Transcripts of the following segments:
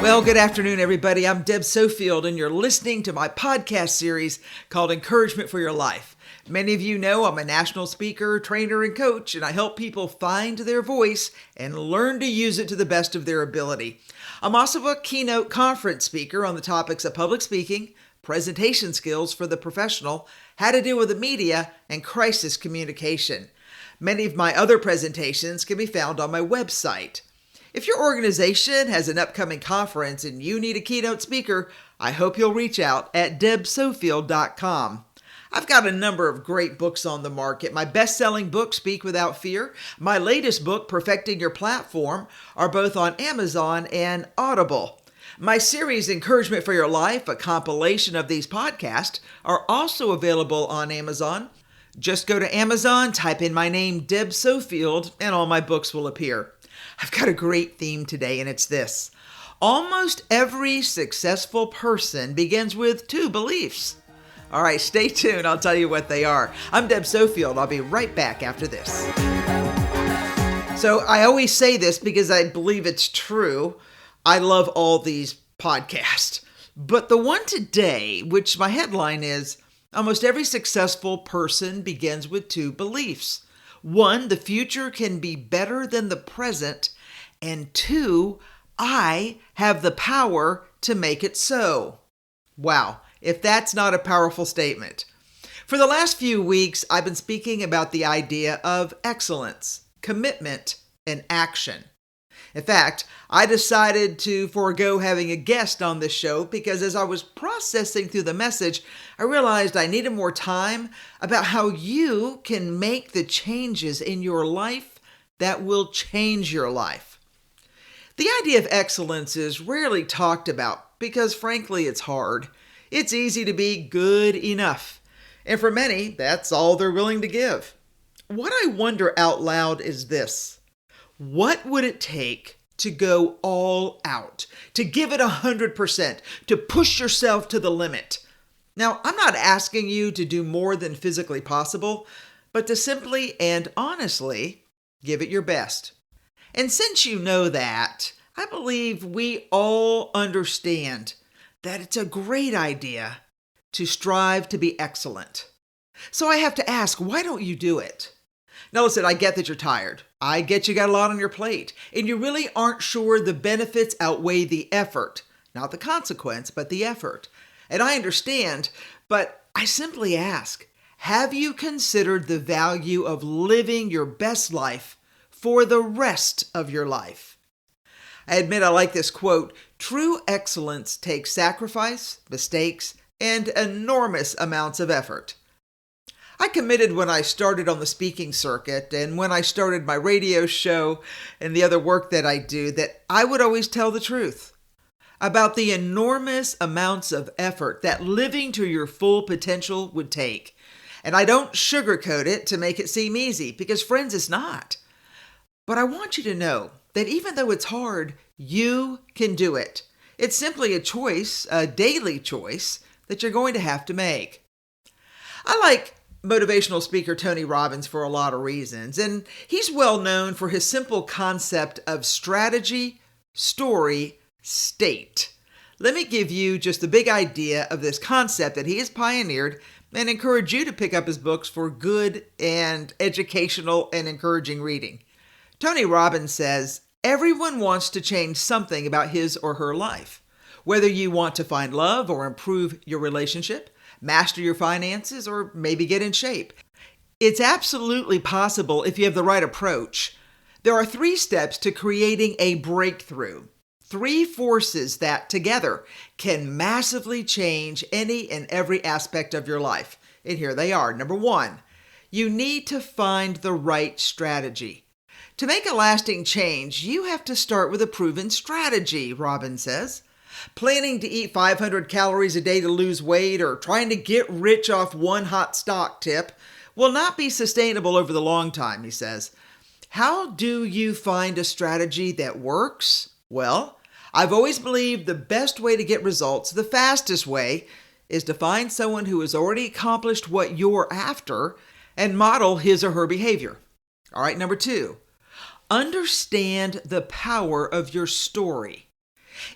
Well, good afternoon, everybody. I'm Deb Sofield, and you're listening to my podcast series called Encouragement for Your Life. Many of you know I'm a national speaker, trainer, and coach, and I help people find their voice and learn to use it to the best of their ability. I'm also a keynote conference speaker on the topics of public speaking, presentation skills for the professional, how to deal with the media, and crisis communication. Many of my other presentations can be found on my website. If your organization has an upcoming conference and you need a keynote speaker, I hope you'll reach out at debsofield.com. I've got a number of great books on the market. My best-selling book, Speak Without Fear, my latest book, Perfecting Your Platform, are both on Amazon and Audible. My series, Encouragement for Your Life, a compilation of these podcasts, are also available on Amazon. Just go to Amazon, type in my name, Deb Sofield, and all my books will appear. I've got a great theme today, and it's this. Almost every successful person begins with two beliefs. All right, stay tuned. I'll tell you what they are. I'm Deb Sofield. I'll be right back after this. So I always say this because I believe it's true. I love all these podcasts. But the one today, which my headline is, almost every successful person begins with two beliefs. One, the future can be better than the present. And two, I have the power to make it so. Wow, if that's not a powerful statement. For the last few weeks, I've been speaking about the idea of excellence, commitment, and action. In fact, I decided to forego having a guest on this show because as I was processing through the message, I realized I needed more time about how you can make the changes in your life that will change your life. The idea of excellence is rarely talked about because, frankly, it's hard. It's easy to be good enough. And for many, that's all they're willing to give. What I wonder out loud is this. What would it take to go all out, to give it 100%, to push yourself to the limit? Now, I'm not asking you to do more than physically possible, but to simply and honestly give it your best. And since you know that, I believe we all understand that it's a great idea to strive to be excellent. So I have to ask, why don't you do it? Now listen, I get that you're tired. I get you got a lot on your plate, and you really aren't sure the benefits outweigh the effort. Not the consequence, but the effort. And I understand, but I simply ask, have you considered the value of living your best life for the rest of your life? I admit I like this quote, true excellence takes sacrifice, mistakes, and enormous amounts of effort. I committed when I started on the speaking circuit and when I started my radio show and the other work that I do that I would always tell the truth about the enormous amounts of effort that living to your full potential would take. And I don't sugarcoat it to make it seem easy because, friends, it's not. But I want you to know that even though it's hard, you can do it. It's simply a choice, a daily choice that you're going to have to make. I like motivational speaker Tony Robbins for a lot of reasons, and he's well known for his simple concept of strategy, story, state. Let me give you just a big idea of this concept that he has pioneered and encourage you to pick up his books for good and educational and encouraging reading. Tony Robbins says, everyone wants to change something about his or her life. Whether you want to find love or improve your relationship, master your finances, or maybe get in shape. It's absolutely possible if you have the right approach. There are 3 steps to creating a breakthrough. 3 forces that together can massively change any and every aspect of your life. And here they are. Number 1, you need to find the right strategy. To make a lasting change, you have to start with a proven strategy, Robbins says. Planning to eat 500 calories a day to lose weight or trying to get rich off one hot stock tip will not be sustainable over the long time, he says. How do you find a strategy that works? Well, I've always believed the best way to get results, the fastest way, is to find someone who has already accomplished what you're after and model his or her behavior. All right, number 2, understand the power of your story.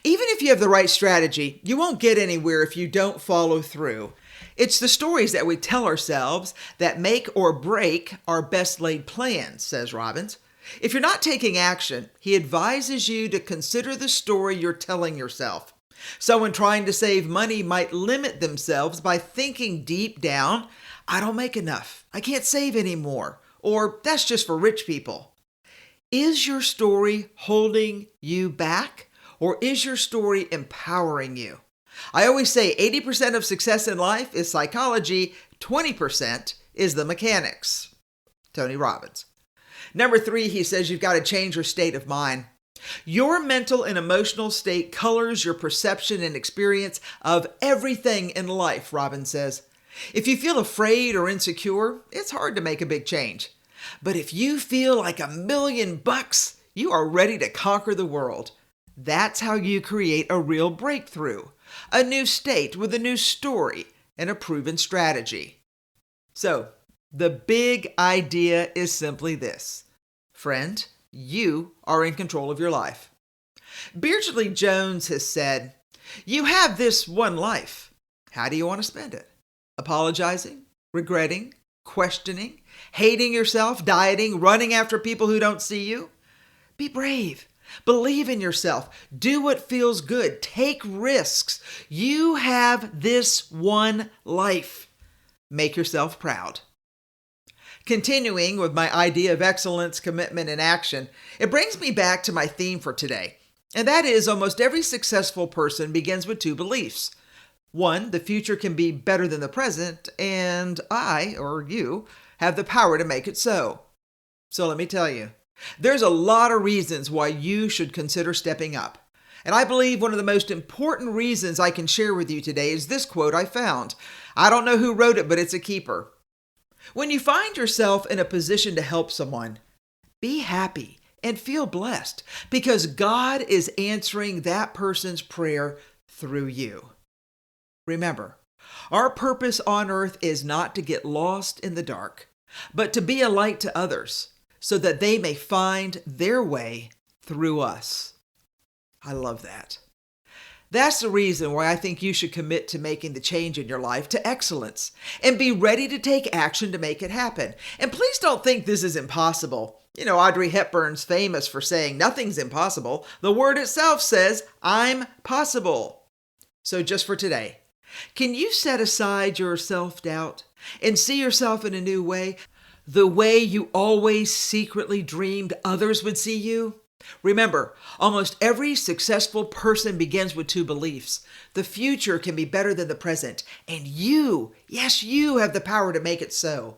Even if you have the right strategy, you won't get anywhere if you don't follow through. It's the stories that we tell ourselves that make or break our best laid plans, says Robbins. If you're not taking action, he advises you to consider the story you're telling yourself. Someone trying to save money might limit themselves by thinking deep down, I don't make enough, I can't save anymore, or that's just for rich people. Is your story holding you back, or is your story empowering you? I always say 80% of success in life is psychology, 20% is the mechanics. Tony Robbins. Number 3, he says you've got to change your state of mind. Your mental and emotional state colors your perception and experience of everything in life, Robbins says. If you feel afraid or insecure, it's hard to make a big change. But if you feel like $1,000,000, you are ready to conquer the world. That's how you create a real breakthrough, a new state with a new story and a proven strategy. So, the big idea is simply this. Friend, you are in control of your life. Beardsley Jones has said, you have this one life. How do you want to spend it? Apologizing, regretting, questioning, hating yourself, dieting, running after people who don't see you? Be brave. Believe in yourself. Do what feels good. Take risks. You have this one life. Make yourself proud. Continuing with my idea of excellence, commitment, and action, it brings me back to my theme for today. And that is almost every successful person begins with 2 beliefs. 1, the future can be better than the present, and I, or you, have the power to make it so. So let me tell you, there's a lot of reasons why you should consider stepping up. And I believe one of the most important reasons I can share with you today is this quote I found. I don't know who wrote it, but it's a keeper. When you find yourself in a position to help someone, be happy and feel blessed because God is answering that person's prayer through you. Remember, our purpose on earth is not to get lost in the dark, but to be a light to others so that they may find their way through us. I love that. That's the reason why I think you should commit to making the change in your life to excellence and be ready to take action to make it happen. And please don't think this is impossible. You know, Audrey Hepburn's famous for saying nothing's impossible. The word itself says, I'm possible. So just for today, can you set aside your self-doubt and see yourself in a new way, the way you always secretly dreamed others would see you? Remember, almost every successful person begins with 2 beliefs. The future can be better than the present, and you, yes, you have the power to make it so.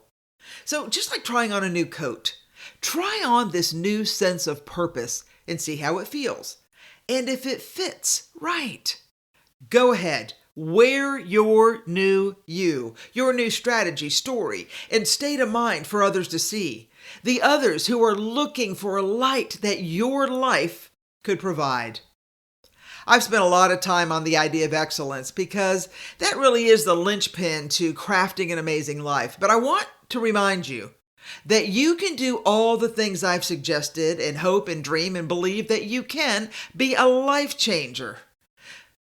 So just like trying on a new coat, try on this new sense of purpose and see how it feels. And if it fits right, go ahead. Wear your new you, your new strategy, story, and state of mind for others to see. The others who are looking for a light that your life could provide. I've spent a lot of time on the idea of excellence because that really is the linchpin to crafting an amazing life. But I want to remind you that you can do all the things I've suggested and hope and dream and believe that you can be a life changer.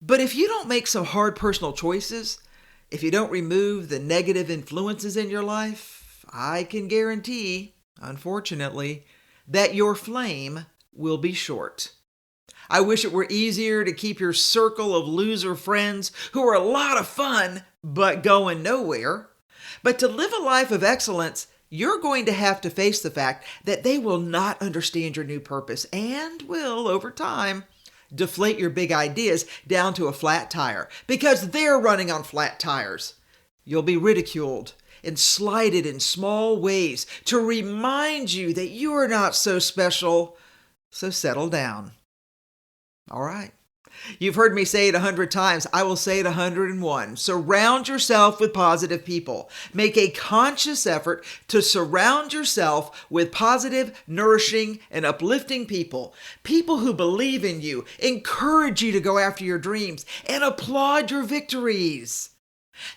But if you don't make some hard personal choices, if you don't remove the negative influences in your life, I can guarantee, unfortunately, that your flame will be short. I wish it were easier to keep your circle of loser friends who are a lot of fun but going nowhere. But to live a life of excellence, you're going to have to face the fact that they will not understand your new purpose and will, over time, deflate your big ideas down to a flat tire because they're running on flat tires. You'll be ridiculed and slighted in small ways to remind you that you are not so special. So settle down. All right. You've heard me say it 100 times. I will say it 101. Surround yourself with positive people. Make a conscious effort to surround yourself with positive, nourishing, and uplifting people. People who believe in you, encourage you to go after your dreams, and applaud your victories.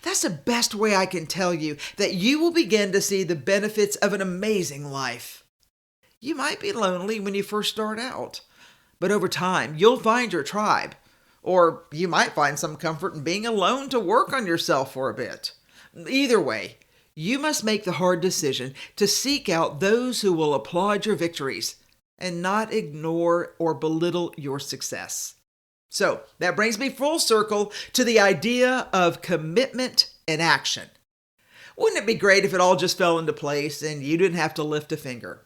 That's the best way I can tell you that you will begin to see the benefits of an amazing life. You might be lonely when you first start out, But over time, you'll find your tribe. Or you might find some comfort in being alone to work on yourself for a bit. Either way, you must make the hard decision to seek out those who will applaud your victories and not ignore or belittle your success. So that brings me full circle to the idea of commitment and action. Wouldn't it be great if it all just fell into place and you didn't have to lift a finger?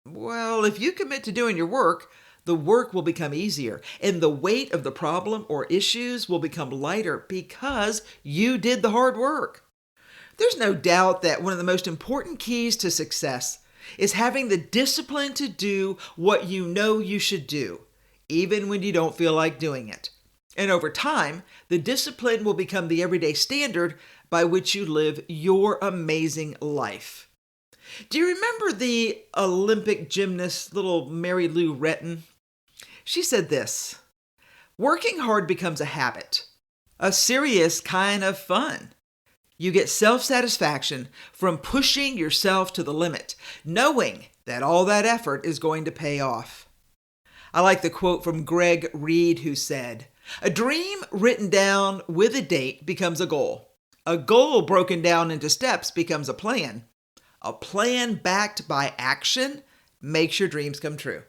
Well, if you commit to doing your work, the work will become easier and the weight of the problem or issues will become lighter because you did the hard work. There's no doubt that one of the most important keys to success is having the discipline to do what you know you should do, even when you don't feel like doing it. And over time, the discipline will become the everyday standard by which you live your amazing life. Do you remember the Olympic gymnast, little Mary Lou Retton? She said this: "Working hard becomes a habit, a serious kind of fun. You get self-satisfaction from pushing yourself to the limit, knowing that all that effort is going to pay off." I like the quote from Greg Reed, who said, "A dream written down with a date becomes a goal. A goal broken down into steps becomes a plan. A plan backed by action makes your dreams come true."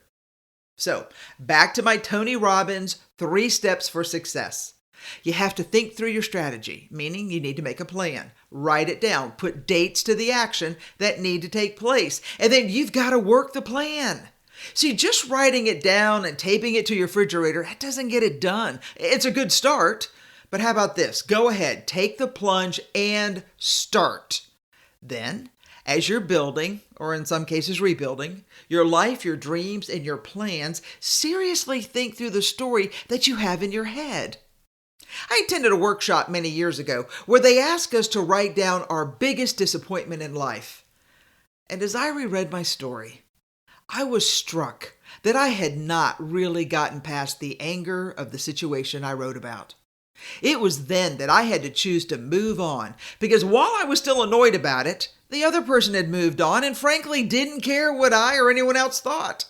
So, back to my Tony Robbins 3 steps for success. You have to think through your strategy, meaning you need to make a plan. Write it down. Put dates to the action that need to take place. And then you've got to work the plan. See, just writing it down and taping it to your refrigerator, that doesn't get it done. It's a good start. But how about this? Go ahead, take the plunge and start. Then, as you're building, or in some cases rebuilding, your life, your dreams, and your plans, seriously think through the story that you have in your head. I attended a workshop many years ago where they asked us to write down our biggest disappointment in life. And as I reread my story, I was struck that I had not really gotten past the anger of the situation I wrote about. It was then that I had to choose to move on, because while I was still annoyed about it, the other person had moved on and frankly didn't care what I or anyone else thought.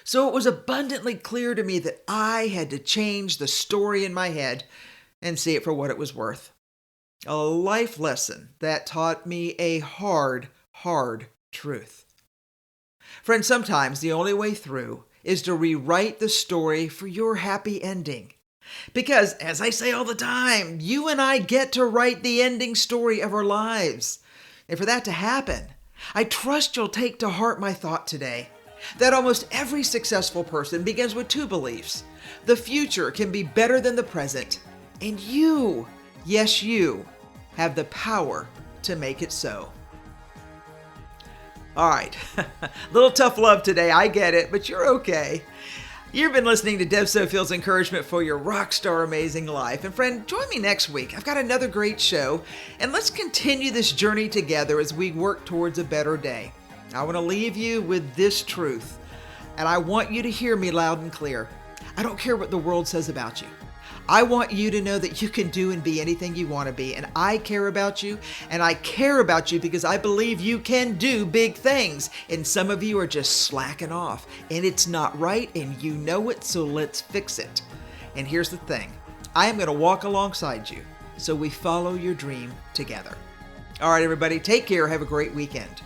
So it was abundantly clear to me that I had to change the story in my head and see it for what it was worth. A life lesson that taught me a hard truth. Friends, sometimes the only way through is to rewrite the story for your happy ending. Because, as I say all the time, you and I get to write the ending story of our lives. And for that to happen, I trust you'll take to heart my thought today, that almost every successful person begins with 2 beliefs. The future can be better than the present, and you, yes you, have the power to make it so. All right, little tough love today, I get it, but you're okay. You've been listening to Deb Sofield's encouragement for your rockstar amazing life. And friend, join me next week. I've got another great show, and let's continue this journey together as we work towards a better day. I want to leave you with this truth, and I want you to hear me loud and clear. I don't care what the world says about you. I want you to know that you can do and be anything you want to be, and I care about you, and I care about you because I believe you can do big things, and some of you are just slacking off, and it's not right, and you know it, so let's fix it. And here's the thing, I am going to walk alongside you, so we follow your dream together. All right, everybody, take care, have a great weekend.